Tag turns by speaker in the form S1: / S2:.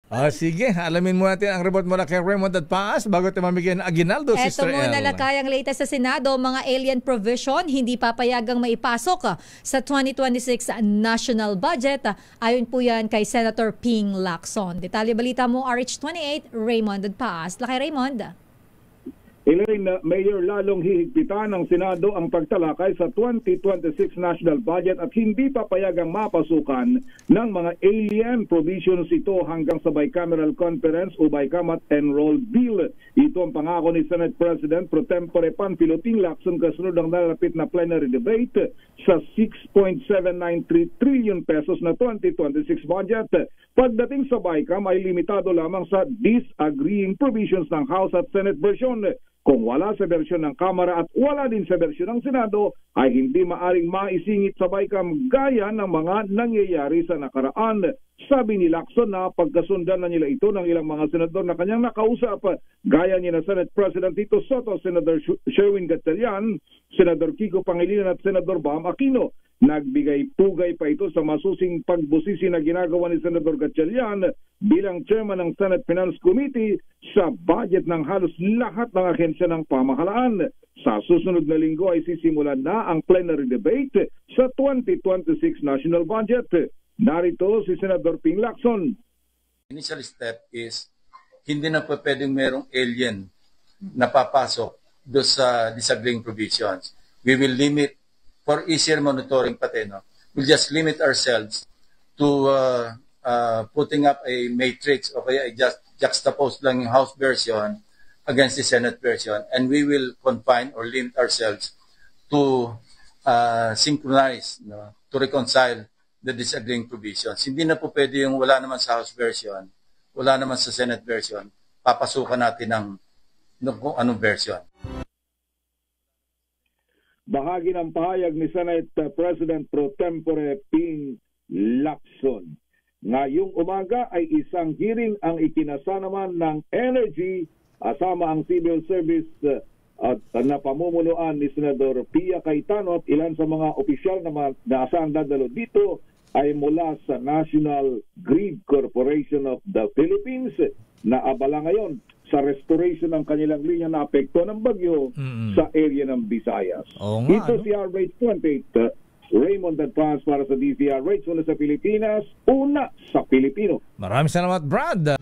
S1: Sige, alamin mo natin ang report mula kay Raymond at Paas bago tayo mamigay ng aginaldo,
S2: Eto
S1: Sister
S2: muna,
S1: El.
S2: lakayang latest sa Senado, mga alien provision hindi papayagang maipasok sa 2026 national budget. Ayon po yan kay Senator Ping Lacson. Detalye balita mo, RH28, Raymond at Paas. Lakay Raymond.
S3: Elaine, Mayor, lalong hihigpitan ng Senado ang pagtalakay sa 2026 national budget at hindi papayagang mapasukan ng mga alien provisions ito hanggang sa bicameral conference o bicamat enroll bill. Ito ang pangako ni Senate President Pro Tempore Panfilo Ping Lacson kasunod ng nalalapit na plenary debate sa 6.793 trillion pesos na 2026 budget. Pagdating sa BICAM ay limitado lamang sa disagreeing provisions ng House at Senate version. Kung wala sa bersyon ng Kamara at wala din sa bersyon ng Senado, ay hindi maaring maisingit sa BICAM gaya ng mga nangyayari sa nakaraan. Sabi ni Lacson na pagkasundan na nila ito ng ilang mga senador na kanyang nakausap, gaya ni na Senate President Tito Soto, Senator Sherwin Gatchalian, Senador Kiko Pangilinan at Senador Bam Aquino. Nagbigay-pugay pa ito sa masusing pagbusisi na ginagawa ni Senador Gatchalian bilang chairman ng Senate Finance Committee sa budget ng halos lahat ng ahensya ng pamahalaan. Sa susunod na linggo ay sisimulan na ang plenary debate sa 2026 national budget. Narito si Senador Ping Lacson.
S4: Initial step is hindi na po pwedeng merong alien na papasok do sa disagreeing provisions. We will limit for easier monitoring pati, no? We'll just limit ourselves to putting up a matrix o kaya just juxtapose lang yung House version against the Senate version, and we will confine or limit ourselves to synchronize, no? To reconcile the disagreeing provisions. Hindi na po pwede yung wala naman sa House version, wala naman sa Senate version, papasukan natin ng kung anong version.
S3: Bahagi ng pahayag ni Senate President Pro Tempore Ping Lacson. Ngayong umaga ay isang hearing ang ikinasa naman ng Energy asama ang Civil Service at na pamumunuan ni Senador Pia Cayetano at ilan sa mga opisyal na naasang dadalo dito ay mula sa National Grid Corporation of the Philippines na abala ngayon sa restoration ng kanilang linya na apekto ng bagyo sa area ng Visayas. Ito si RH28, Raymond Advance para sa DZRH, una sa Pilipinas, una sa Pilipino.
S1: Maraming salamat, Brad.